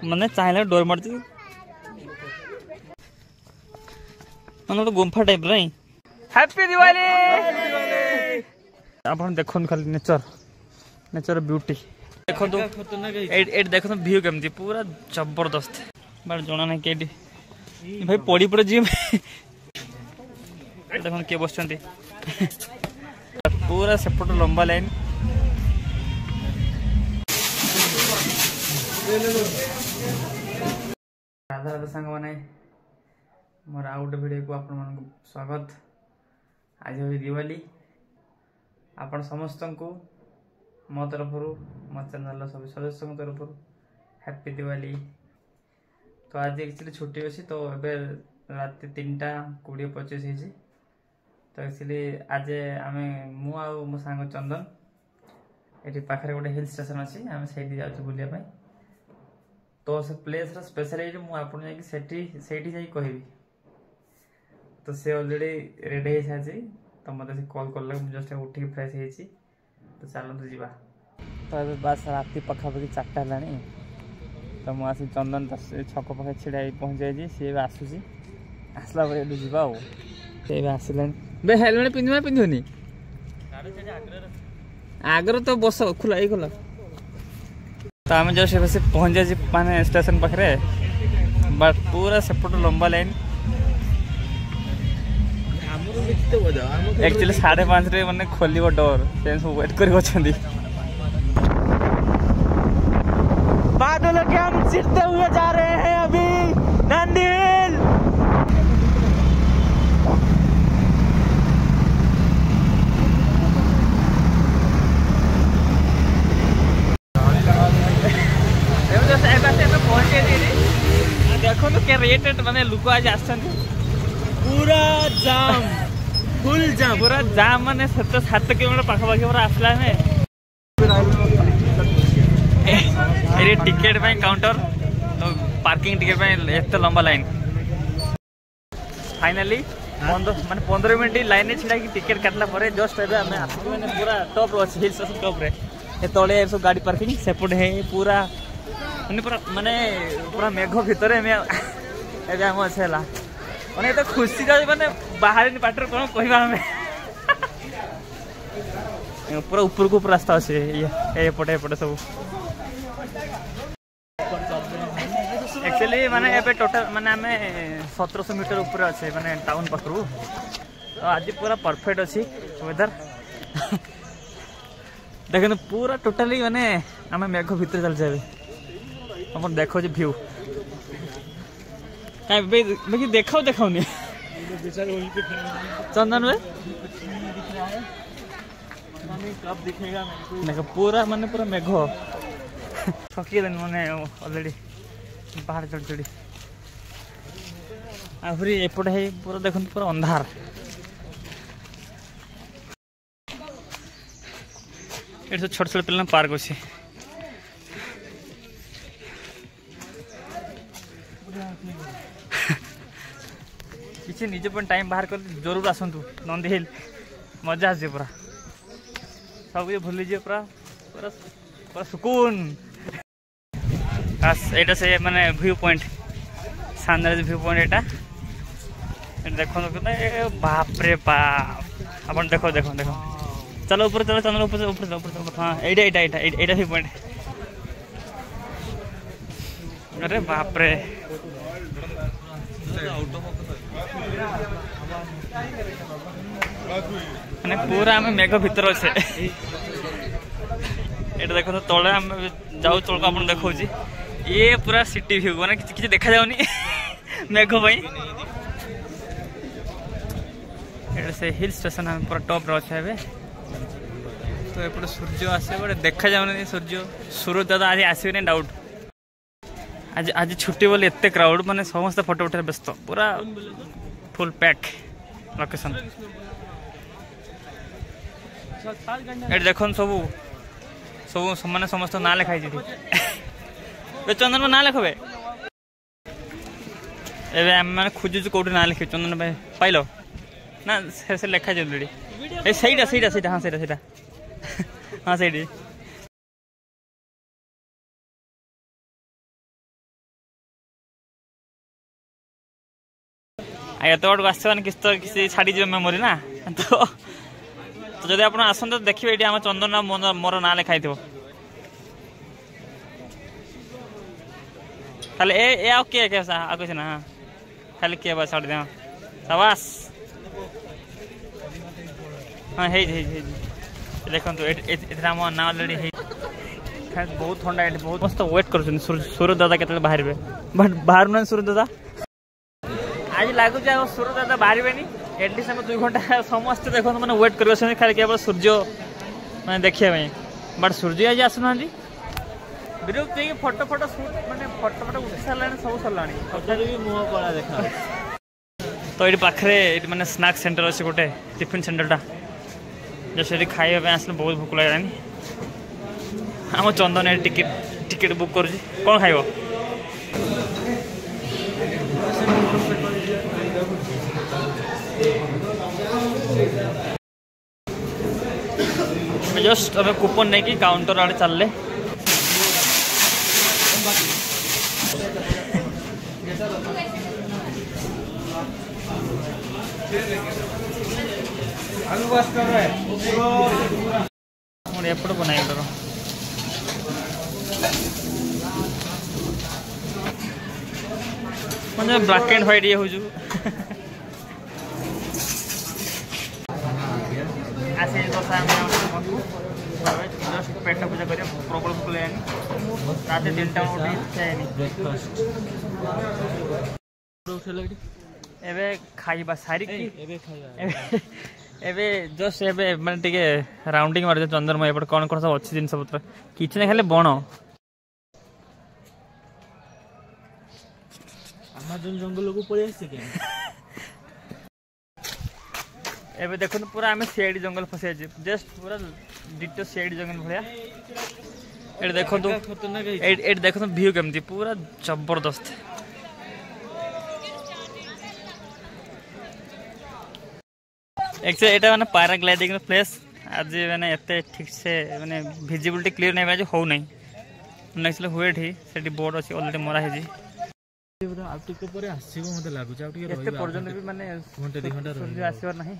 माने चाहिए डोर मारती माने तो गुंफा टाइप रे। हैप्पी दिवाली। आपण देखन खाली नेचर नेचर ब्यूटी देखो तो एट देखो तो व्यू केमती पूरा जबरदस्त बट जना ना के भाई पड़ी पड़े जी देखो किए बस पूरा सेपट लंबा लाइन राधा राधा सांग मैंने मोर आउ गोटे वीडियो को आपण मन स्वागत। आज हो दिवाली आपण समस्त को मो तरफ मो चैनल सब सदस्य तरफ हैप्पी दिवाली। तो आज एक्चुअली छुट्टी अच्छी तो ए रात 3:20-25 तो एक्चुअली आज आम मु मो सांग चंदन ये पाखे गोटे हिल स्टेशन अच्छी आम से जाऊँ बुलाप तो से प्लेस स्पेशलिटी मुझे जा कहि तो से अलरेडी रेडी हो सारी तो मत से कॉल कर जस्ट उठिक फ्रेश हो तो चलते जी तो ये बस राति पखापाखि 4टा है तो मुझे चंदन छक पाखे छिड़ा पहुँच जाए सी आसूसी आसला जा आसला बे हेलमेट पिंधु पिंधुनी आगर तो बस खुला ही खुला तो आम जस्ट बस पहुँच जाए माने स्टेशन पाखे बट पूरा सेपट लंबा लाइन एक्चुअली 5:30 मैंने खोल डोर से वेट कर बादलों के हम चिरते हुए जा रहे हैं अभी नंदी हिल। पहुंचे देखो तो क्या रेट माने लोक आज पूरा जाम फुल जाम पूरा जाम माने 7 किलोमीटर पाखापाखि पूरा आसला ये टिकेट काउंटर तो पार्किंग टिकेट एत लंबा लाइन फाइनली माने 15 मिनट लाइन छिड़ा टिकेट काटला जस्ट मैंने पूरा टॉप हिल स्टेशन टॉप रे तले सब गाड़ी पार्किंग सेपट है पूरा माने पूरा मेघ भितर आम अच्छे है मैंने तो खुशी जाए मैंने बाहर पाटर कौन कह पूरा ऊपर को रास्ता अच्छे एपटे एपटे सब एक्चुअली माने एबे टोटल माने आम 1700 मीटर ऊपर अच्छे माने टाउन पाखु तो आज पूरा परफेक्ट अच्छी वेदर देखो पूरा टोटाली माने आम मेघ भितर चल जाए अपन देखो व्यू देखाओ देखाओ नहीं चंदन में कब दिखेगा देखो पूरा माने पूरा मेघ थकी मैंने ऑलरेडी पहाड़ चढ़ चढ़ी आहरी एपट है पूरा देखो पूरा अंधार ये सब छोट छोट पिला पार्क अच्छे किसी निज टाइम बाहर कर जरूर आसतु नंदी हिल मजा आस पूरा सब कुछ भूली जाए पूरा पूरा पूरा सुकून यहाँ से माने view point sunrise view point यहाँ देखो बाप रे बाप अपन देखो देखो देखो चलो ऊपर चलो चलो ऊपर ऊपर ऊपर हाँ यहाँ व्यू पॉइंट अरे बाप रे माने पूरा आम मेघ भितर अच्छे ये देखो तो तले आम जाऊ तौक आप देखा ये पूरा सिटी व्यू माने किसी देखा जाऊनी मेघ से हिल स्टेशन आम पूरा टॉप अच्छे है तो एपटे सूर्य आसे बड़े देखा जाऊनी सूर्य सूरज दादा आज आसबे डाउट आज आज छुट्टी बोले एत क्राउड माने समस्त फोटो उठे व्यस्त पूरा फुल पैक लोकेशन देखो सब सब माने समस्त ना लिखाई चंदन में ना लिखबे मैंने खोजुच कौटी ना लिखे चंदन भाई पाइल ना से लिखा ऑलरेडी सहीटा हाँ सहीटा हाँ सही एत बड़ आसान किसी छाड़ी जी मेमोरी ना तो जब आप आसते देखिए ये आम चंदन मोर ना लिखाई थो खाली ए आ किए किसी ना खाली किए बस छाड़ दिया शाबाश हाँ देखो आम ना अलरेडी बहुत ठंडा ये बहुत मस्त वेट कर सूर्य दादा के बाहर बट बाहर ना सूर्य दादा आज लगुच सूर्य दादा बाहर एटलिस्ट आम 2 घंटा समस्त देखो मैंने वेट कर खाली केवल सूर्य मैंने देखा बट सूर्य आज आसुना विरोध फोटो फोटो शूट मैंने फोटो फोटो उठी सारा सब सरला मुह कला देखा तो ये पाखे मैंने स्नैक सेंटर अच्छे गोटे टिफिन सेंटरटा जो से खाइबा आसले बहुत भूख लगे आम चंदन टिकेट बुक कर कौन खाइब जस्ट अबे कूपन नहीं कि काउंटर आड़े चलले एपट बनाई मैंने ब्लैक एंड व्हाइट ये हो आसे जस्ट पेट पूजा कर प्रबल भूख लगे रात 3टा एबे खाइबा सारी एबे जस्ट एबे माने टिके राउंडिंग मार चंदन एपट कौन कौन सब अच्छी जिन पत्र किसी ना खाली बण आमाजन जंगल को पड़े एबे देखो पूरा आम सीआईडी जंगल फसी जस्ट पूरा डिटो सीआईडी जंगल भाया ये देखो देखो व्यू केमती पूरा जबरदस्त एक्चुअली एटा माने पैराग्लाइडिंग प्लेस आज मैंने एते ठीक से माने विजिबिलिटी क्लियर नहीं आज हो नहीं नेक्स्ट हुए ठी सेठी बोर्ड अछि ऑलरेडी मरा है जी आउटिक पर आसीबो मते लागु छ आउटिक रहइबा एते पर्यंत भी माने घंटे 2 घंटा रहि आसीवर नहीं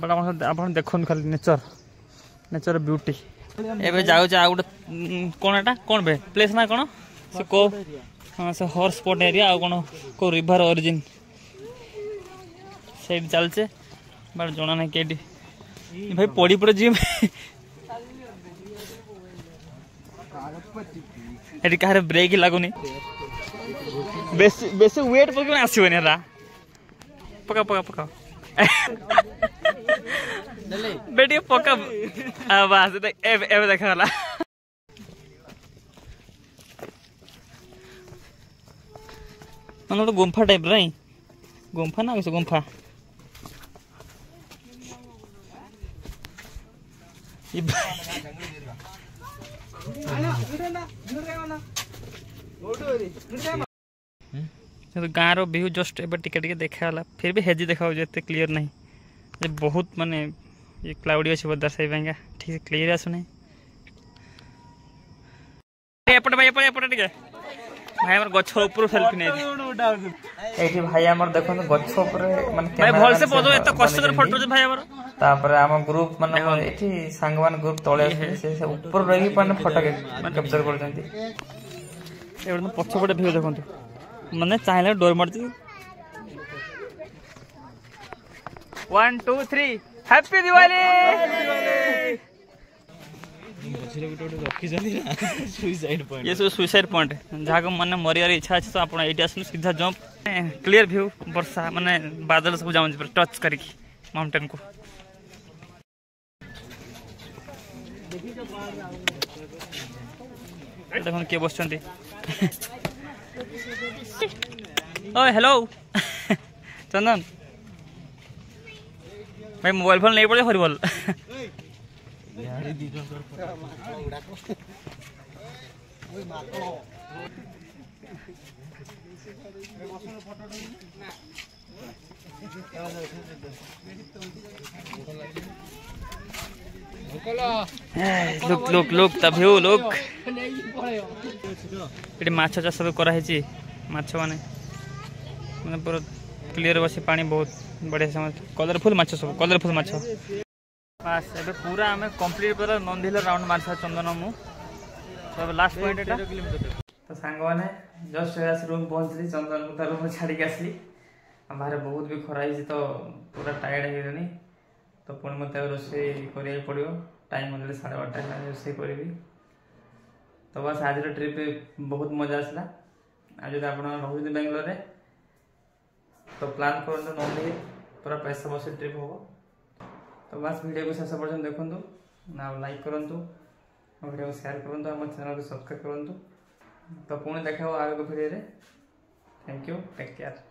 बड़ा आपण देखन खाली नेचर ब्यूटी एबे जाउ जा आउट कोन एटा कोन बे प्लेस ना कोन से को हां से हॉर्स स्पॉट एरिया आ कोन को रिवर ओरिजिन सेट चलचे बड़ जोना नहीं केडी भाई पड़ी पड़े जी एटी कारे ब्रेक लागुनी बेसी वेट पक आसीबनी रा पका पका पका बेटी पका बस एबे देखला मन गुम्फा टाइप रही गुम्फा ना किस गुम्फा गाँव रो जस्ट एबे टिके देखा फिर भी हेजी देखा क्लीयर नहीं बहुत माने ये क्लाउडी अच्छे वेदर से ठीक से क्लीयर आसुना एपटे भाई एपटे टिके भाई हमर गछ ऊपर सेल्फी नहीं भाई हमर देखो गछ ऊपर माने भाई भल से पदो एत कष्ट कर फोटो भाई हमर तापर हम ग्रुप माने एठी संगवान ग्रुप तळे से ऊपर रही पाने फोटो कैप्चर कर जंती एबे पछपटे व्यू देखंतु माने चाहले डोर मारती 1 2 3 हैप्पी दिवाली ये सुइसाइड पॉइंट जहाँ को मैंने मरियार इच्छा अच्छे तो आप सीधा जंप क्लियर व्यू वर्षा माने बादल सब जाऊँ टच करके माउंटेन को देखो किए बस ओ हेलो चंदन भाई मोबाइल फोन नहीं पड़े horrible look look the view look ये माछ चाष भी कराई माछ माने पूरा क्लीयर बसी पानी बहुत बढ़िया समझ कलरफुल माछ सब कलरफुल माछ बस एबे पूरा आम कंप्लीट पूरा नंदिल राउंड मार सा चंदन मु सब लास्ट पॉइंट एटा तो सांग माने जस्ट रूम पहुंचली चंदन को रूम छाड़ी के आसली बाहर बहुत भी खरा ही तो पूरा टायर्ड हो गनी तो पुणी मत रोसे करिया पड़ो टाइम मतलब 12:30 रोसे करी तो बस आज ट्रिप बहुत मजा आसला आज जब आप रोज बेंगलोर तो प्लान करूँ नंदी पूरा पैसा बस ट्रिप हम तो बस वीडियो को शेष पर्यटन देखूँ ना लाइक करूँ वीडियो को शेयर करूँ आम चैनल को सब्सक्राइब करूँ तो पुणी देखा आगे video thank you take care.